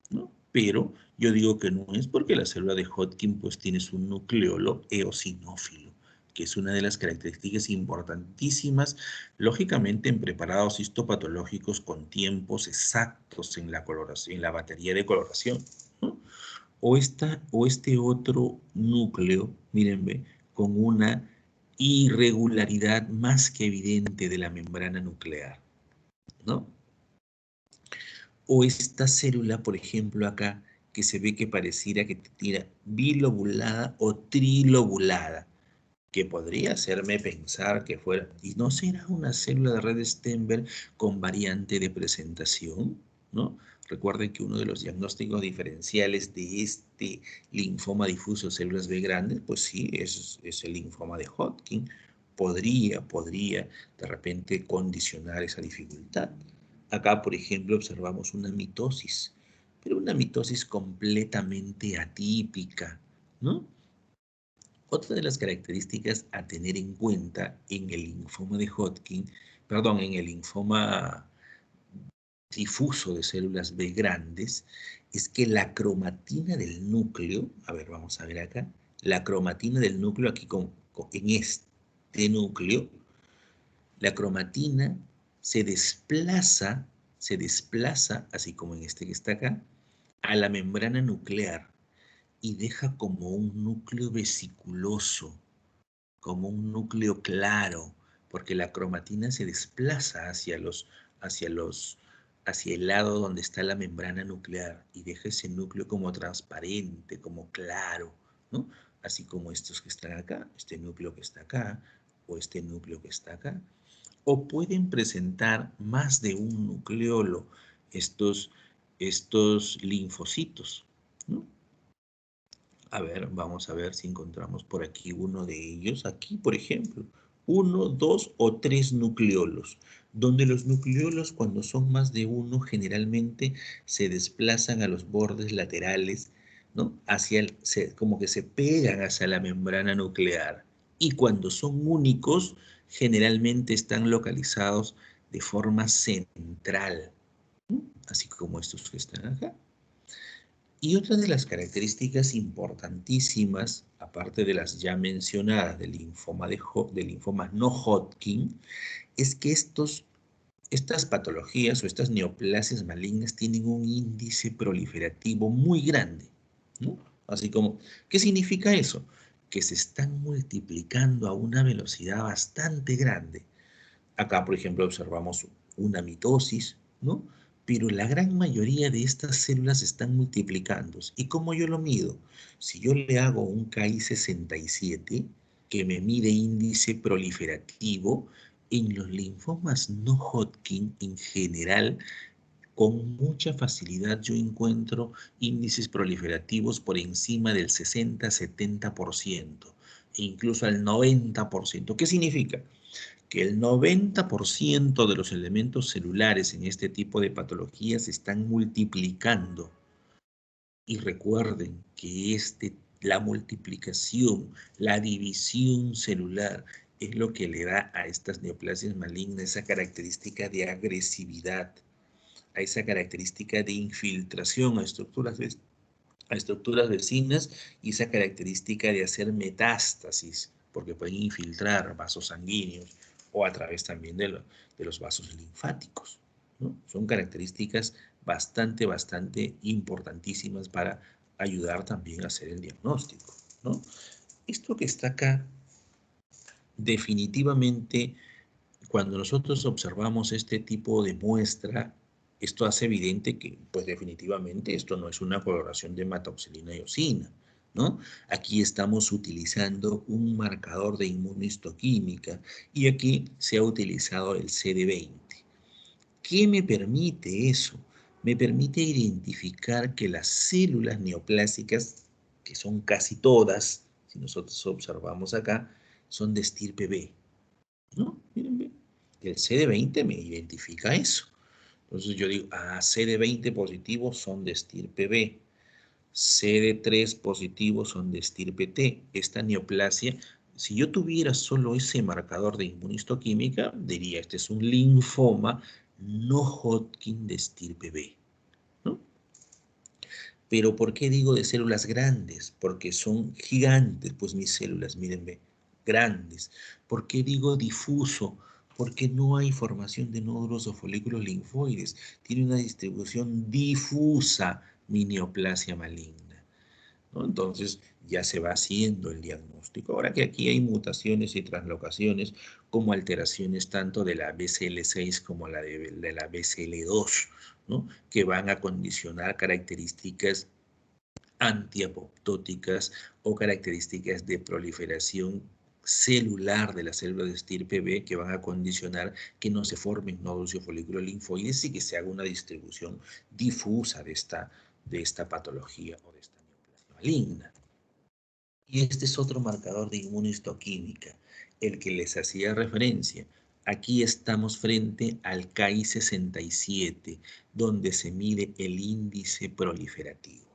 ¿no? Pero yo digo que no es porque la célula de Hodgkin pues tiene su nucleolo eosinófilo, que es una de las características importantísimas, lógicamente en preparados histopatológicos con tiempos exactos en la coloración, en la batería de coloración, ¿no? O este otro núcleo, mírenme, con una irregularidad más que evidente de la membrana nuclear, ¿no? O esta célula, por ejemplo, acá, que se ve que pareciera que tira bilobulada o trilobulada, que podría hacerme pensar que fuera, ¿y no será una célula de red Stenberg con variante de presentación? ¿No? Recuerden que uno de los diagnósticos diferenciales de este linfoma difuso de células B grandes, pues sí, es el linfoma de Hodgkin. Podría de repente condicionar esa dificultad. Acá, por ejemplo, observamos una mitosis, pero una mitosis completamente atípica, ¿no? Otra de las características a tener en cuenta en el linfoma de Hodgkin, perdón, en el linfoma difuso de células B grandes, es que la cromatina del núcleo, a ver, vamos a ver acá, la cromatina del núcleo aquí en este núcleo, la cromatina se desplaza, así como en este que está acá, a la membrana nuclear y deja como un núcleo vesiculoso, como un núcleo claro, porque la cromatina se desplaza hacia los, hacia el lado donde está la membrana nuclear y deja ese núcleo como transparente, como claro, ¿no? Así como estos que están acá, este núcleo que está acá, o este núcleo que está acá. O pueden presentar más de un nucleolo estos linfocitos, ¿no? A ver, vamos a ver si encontramos por aquí uno de ellos. Aquí, por ejemplo, uno, dos o tres nucleolos, donde los nucleolos cuando son más de uno generalmente se desplazan a los bordes laterales, ¿no? Como que se pegan hacia la membrana nuclear. Y cuando son únicos, generalmente están localizados de forma central, ¿no? Así como estos que están acá. Y otra de las características importantísimas, aparte de las ya mencionadas del linfoma, del linfoma no Hodgkin, es que estas patologías o estas neoplasias malignas tienen un índice proliferativo muy grande, ¿no? Así como, ¿qué significa eso? Que se están multiplicando a una velocidad bastante grande. Acá, por ejemplo, observamos una mitosis, ¿no? Pero la gran mayoría de estas células están multiplicando. ¿Y cómo yo lo mido? Si yo le hago un KI67, que me mide índice proliferativo, en los linfomas no Hodgkin en general, con mucha facilidad yo encuentro índices proliferativos por encima del 60-70% e incluso al 90%. ¿Qué significa? que el 90% de los elementos celulares en este tipo de patologías se están multiplicando. Y recuerden que la multiplicación, la división celular, es lo que le da a estas neoplasias malignas esa característica de agresividad, a esa característica de infiltración a estructuras vecinas y esa característica de hacer metástasis, porque pueden infiltrar vasos sanguíneos o a través también de los vasos linfáticos, ¿no? Son características bastante importantísimas para ayudar también a hacer el diagnóstico, ¿no? Esto que está acá, definitivamente, cuando nosotros observamos este tipo de muestra, esto hace evidente que, pues definitivamente, esto no es una coloración de hematoxilina y eosina, ¿no? Aquí estamos utilizando un marcador de inmunohistoquímica y aquí se ha utilizado el CD20. ¿Qué me permite eso? Me permite identificar que las células neoplásicas, que son casi todas, si nosotros observamos acá, son de estirpe B, ¿no? Miren, el CD20 me identifica eso. Entonces yo digo, CD20 positivos son de estirpe B, CD3 positivos son de estirpe T. Esta neoplasia, si yo tuviera solo ese marcador de inmunistoquímica, diría, este es un linfoma no Hodgkin de estirpe B, ¿no? Pero ¿por qué digo de células grandes? Porque son gigantes, pues mis células, mírenme, grandes. ¿Por qué digo difuso? Porque no hay formación de nódulos o folículos linfoides. Tiene una distribución difusa mi neoplasia maligna, ¿no? Entonces ya se va haciendo el diagnóstico. Ahora que aquí hay mutaciones y translocaciones como alteraciones tanto de la BCL6 como de la BCL2, ¿no? Que van a condicionar características antiapoptóticas o características de proliferación celular de las células de estirpe B que van a condicionar que no se formen nódulos y folículos linfoides y que se haga una distribución difusa de esta patología o de esta neoplasia maligna. Y este es otro marcador de inmunohistoquímica, el que les hacía referencia. Aquí estamos frente al Ki67, donde se mide el índice proliferativo.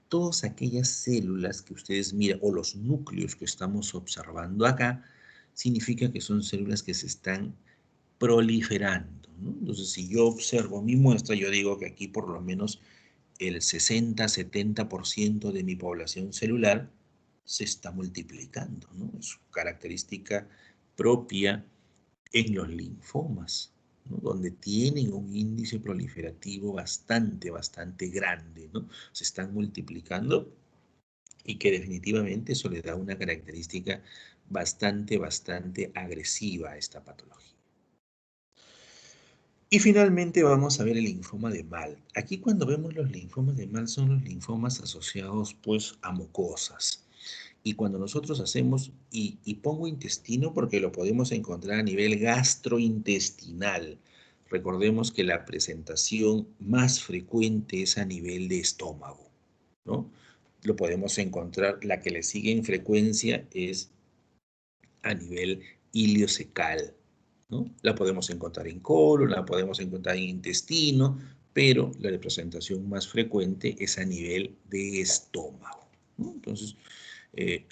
Todas aquellas células que ustedes miran, o los núcleos que estamos observando acá, significa que son células que se están proliferando, ¿no? Entonces, si yo observo mi muestra, yo digo que aquí por lo menos el 60-70% de mi población celular se está multiplicando, ¿no? Es característica propia en los linfomas, ¿no? Donde tienen un índice proliferativo bastante grande, ¿no? Se están multiplicando y que definitivamente eso le da una característica bastante agresiva a esta patología. Y finalmente vamos a ver el linfoma de Mal. Aquí cuando vemos los linfomas de Mal son los linfomas asociados pues a mucosas. Y cuando nosotros hacemos, y pongo intestino porque lo podemos encontrar a nivel gastrointestinal. Recordemos que la presentación más frecuente es a nivel de estómago, ¿no? Lo podemos encontrar, la que le sigue en frecuencia es a nivel ileocecal, ¿no? La podemos encontrar en colon, la podemos encontrar en intestino, pero la presentación más frecuente es a nivel de estómago, ¿no? Entonces,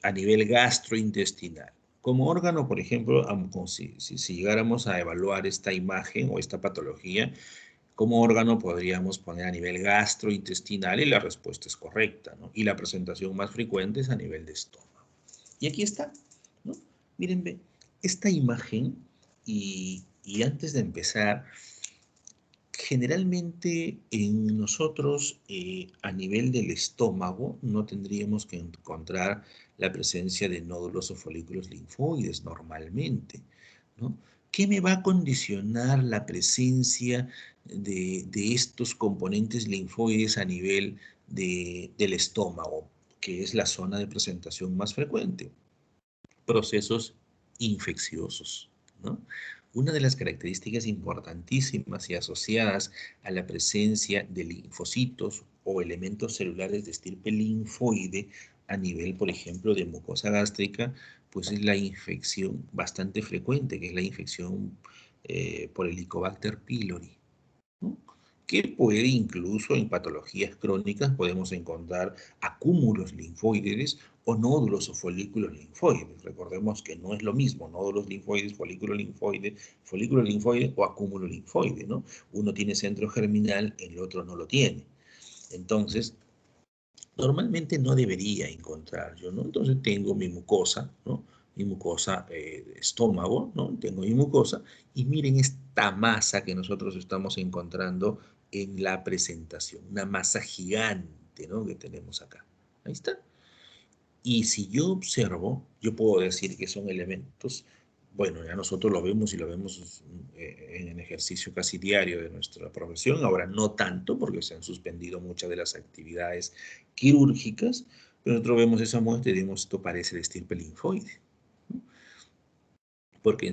a nivel gastrointestinal. Como órgano, por ejemplo, si llegáramos a evaluar esta imagen o esta patología, como órgano podríamos poner a nivel gastrointestinal y la respuesta es correcta, ¿no? Y la presentación más frecuente es a nivel de estómago. Y aquí está, ¿no? Miren, ve, esta imagen, y antes de empezar, generalmente en nosotros a nivel del estómago no tendríamos que encontrar la presencia de nódulos o folículos linfoides normalmente, ¿no? ¿Qué me va a condicionar la presencia de estos componentes linfoides a nivel del estómago, que es la zona de presentación más frecuente? Procesos infecciosos, ¿no? Una de las características importantísimas y asociadas a la presencia de linfocitos o elementos celulares de estirpe linfoide a nivel, por ejemplo, de mucosa gástrica, pues es la infección bastante frecuente, que es la infección por Helicobacter pylori, ¿no? Que puede incluso en patologías crónicas podemos encontrar acúmulos linfoides o nódulos o folículos linfoides. Recordemos que no es lo mismo, nódulos linfoides, folículo linfoide o acúmulo linfoide, ¿no? Uno tiene centro germinal, el otro no lo tiene. Entonces, normalmente no debería encontrar yo, ¿no? Entonces tengo mi mucosa, ¿no? Mi mucosa estómago, ¿no? Tengo mi mucosa y miren esta masa que nosotros estamos encontrando en la presentación, una masa gigante, ¿no? Que tenemos acá. Ahí está. Y si yo observo, yo puedo decir que son elementos, bueno, ya nosotros lo vemos y lo vemos en el ejercicio casi diario de nuestra profesión, ahora no tanto porque se han suspendido muchas de las actividades quirúrgicas, pero nosotros vemos esa muestra y decimos, esto parece de estirpe linfoide, ¿no? Porque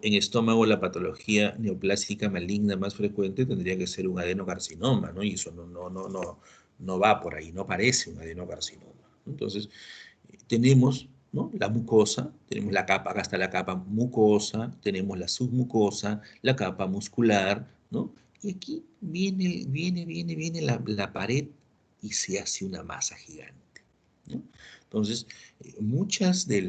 en estómago la patología neoplásica maligna más frecuente tendría que ser un adenocarcinoma, ¿no? Y eso no va por ahí, no parece un adenocarcinoma. Entonces, tenemos, ¿no? La mucosa, tenemos la capa, acá está la capa mucosa, tenemos la submucosa, la capa muscular, ¿no? Y aquí viene la pared y se hace una masa gigante, ¿no? Entonces, muchas de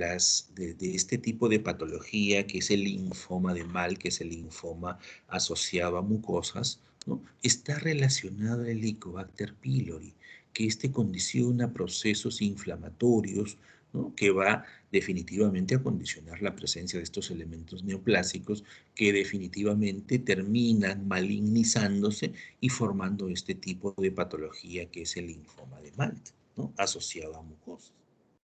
este tipo de patología, que es el linfoma de Mal, que es el linfoma asociado a mucosas, ¿no? Está relacionado al Helicobacter pylori, que este condiciona procesos inflamatorios, ¿no? Que va definitivamente a condicionar la presencia de estos elementos neoplásicos que definitivamente terminan malignizándose y formando este tipo de patología que es el linfoma de Malt, ¿no? Asociado a mucosas.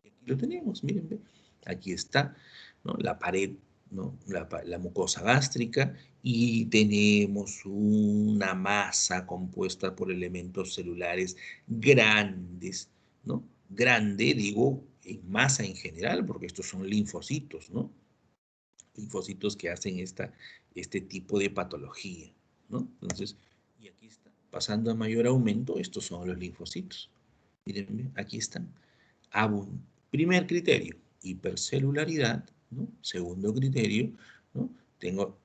Y aquí lo tenemos, miren, ve. Aquí está, ¿no? La pared, ¿no? La mucosa gástrica y tenemos una masa compuesta por elementos celulares grandes, ¿no? Grande, digo, en masa en general, porque estos son linfocitos, ¿no? Linfocitos que hacen este tipo de patología, ¿no? Entonces, y aquí está, pasando a mayor aumento, estos son los linfocitos. Miren, aquí están. Primer criterio, hipercelularidad, ¿no? Segundo criterio, ¿no? Tengo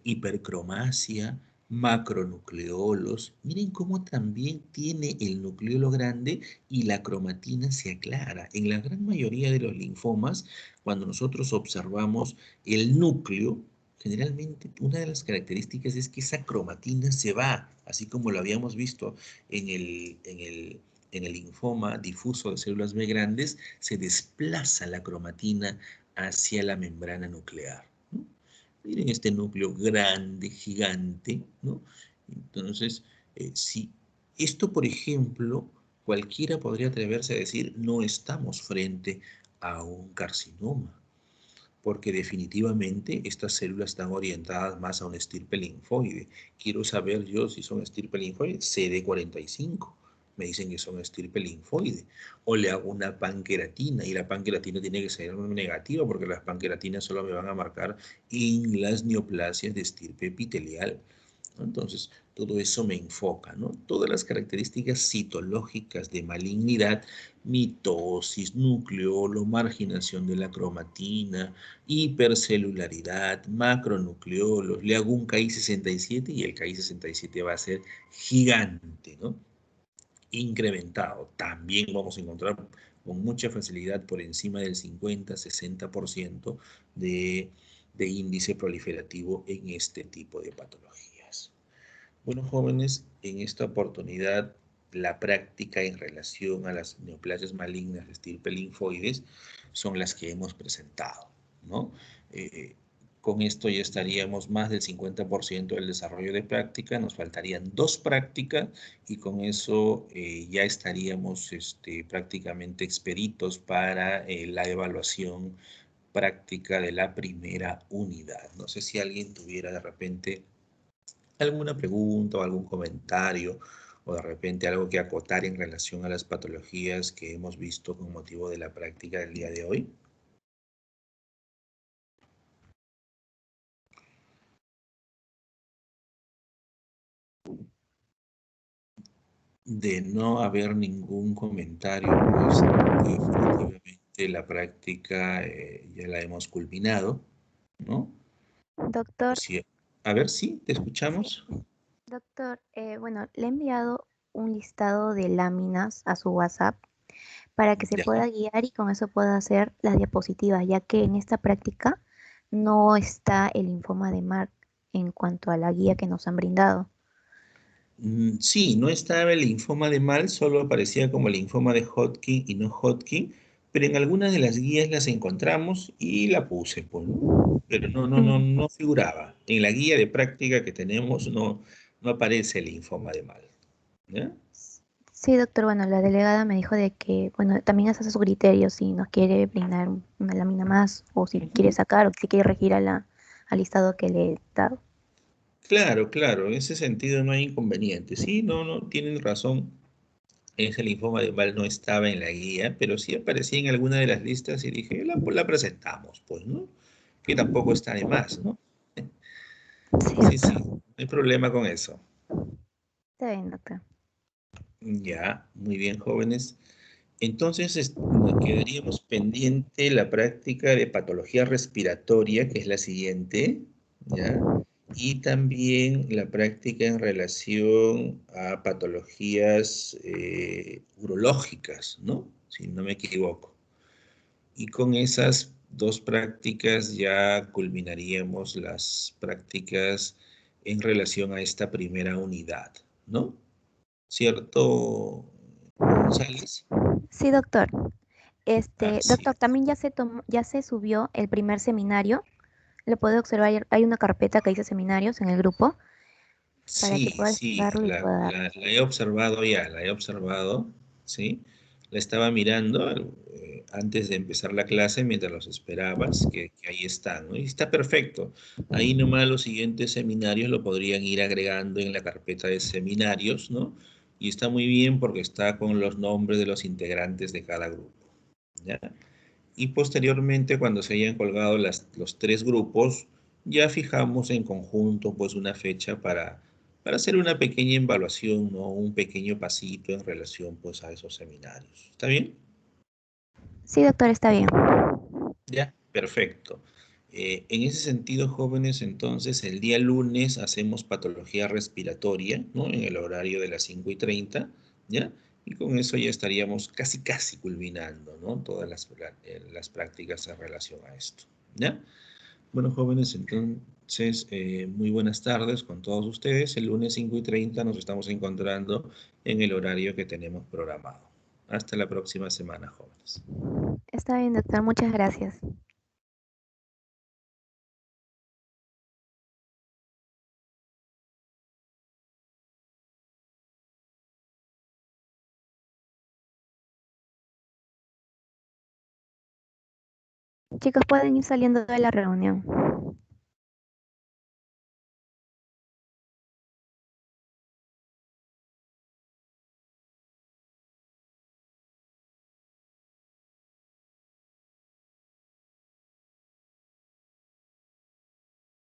hipercromasia, macronucleolos. Miren cómo también tiene el nucleolo grande y la cromatina se aclara. En la gran mayoría de los linfomas, cuando nosotros observamos el núcleo, generalmente una de las características es que esa cromatina se va, así como lo habíamos visto en el linfoma difuso de células B grandes, se desplaza la cromatina hacia la membrana nuclear, ¿no? Miren este núcleo grande, gigante, ¿no? Entonces, si esto, por ejemplo, cualquiera podría atreverse a decir, no estamos frente a un carcinoma, porque definitivamente estas células están orientadas más a un estirpe linfoide. Quiero saber yo si son estirpe linfoide, CD45. Me dicen que son estirpe linfoide. O le hago una panqueratina y la panqueratina tiene que ser negativa porque las panqueratinas solo me van a marcar en las neoplasias de estirpe epitelial, ¿no? Entonces, todo eso me enfoca, ¿no? Todas las características citológicas de malignidad, mitosis, nucleolo, marginación de la cromatina, hipercelularidad, macronucleolos, le hago un KI67 y el KI67 va a ser gigante, ¿no? Incrementado. También vamos a encontrar con mucha facilidad por encima del 50-60% de índice proliferativo en este tipo de patologías. Bueno, jóvenes, en esta oportunidad la práctica en relación a las neoplasias malignas de estirpe linfoides son las que hemos presentado, ¿no? Con esto ya estaríamos más del 50% del desarrollo de práctica, nos faltarían 2 prácticas y con eso ya estaríamos prácticamente expeditos para la evaluación práctica de la primera unidad. No sé si alguien tuviera de repente alguna pregunta o algún comentario o de repente algo que acotar en relación a las patologías que hemos visto con motivo de la práctica del día de hoy. De no haber ningún comentario, pues definitivamente. la práctica ya la hemos culminado, ¿no? Doctor, Sí. A ver, sí, te sí, escuchamos. doctor, bueno, le he enviado un listado de láminas a su WhatsApp para que se Ya. pueda guiar y con eso pueda hacer las diapositivas, ya que en esta práctica no está el linfoma de Mark en cuanto a la guía que nos han brindado. Sí, no estaba el linfoma de Mal, solo aparecía como linfoma de Hodgkin y no Hodgkin, pero en algunas de las guías las encontramos y la puse, pues, ¿no? Pero Mm, no figuraba. En la guía de práctica que tenemos no aparece el linfoma de Mal. ¿Ya? Sí, doctor, bueno, la delegada me dijo de que, bueno, también es a su criterio si nos quiere brindar una lámina más o si quiere Ujú. sacar o si quiere regir al listado que le he dado. Claro, claro, en ese sentido no hay inconveniente. Sí, no, tienen razón. Ese linfoma de Mal no estaba en la guía, pero sí aparecía en alguna de las listas y dije, la presentamos, pues, ¿no? Que tampoco está de más, ¿no? Sí, Sí, doctor. sí, no hay problema con eso. Está bien, doctor. Ya, muy bien, jóvenes. Entonces, nos quedaríamos pendiente la práctica de patología respiratoria, que es la siguiente, ¿ya? Y también la práctica en relación a patologías urológicas, ¿no? Si no me equivoco. Y con esas dos prácticas ya culminaríamos las prácticas en relación a esta primera unidad, ¿no? ¿Cierto, González? Sí, doctor. Así Doctor, es. también ya se subió el primer seminario. Lo puede observar, hay una carpeta que dice seminarios en el grupo para que Sí, pueda sí, descargarlo y pueda. la he observado ya, la he observado, ¿sí? La estaba mirando antes de empezar la clase, mientras los esperabas, que ahí están, ¿no? Y está perfecto. Ahí nomás los siguientes seminarios lo podrían ir agregando en la carpeta de seminarios, ¿no? Y está muy bien porque está con los nombres de los integrantes de cada grupo, ¿ya? Y posteriormente, cuando se hayan colgado los tres grupos, ya fijamos en conjunto pues una fecha para hacer una pequeña evaluación, ¿no? Un pequeño pasito en relación pues a esos seminarios. ¿Está bien? Sí, doctor, está bien. Ya, perfecto. En ese sentido, jóvenes, entonces el día lunes hacemos patología respiratoria, ¿no? En el horario de las 5:30, ¿ya? Y con eso ya estaríamos casi, casi culminando, ¿no? Todas las prácticas en relación a esto, ¿ya? Bueno, jóvenes, entonces, muy buenas tardes con todos ustedes. El lunes 5:30 nos estamos encontrando en el horario que tenemos programado. Hasta la próxima semana, jóvenes. Está bien, doctor. Muchas gracias. Chicos, pueden ir saliendo de la reunión.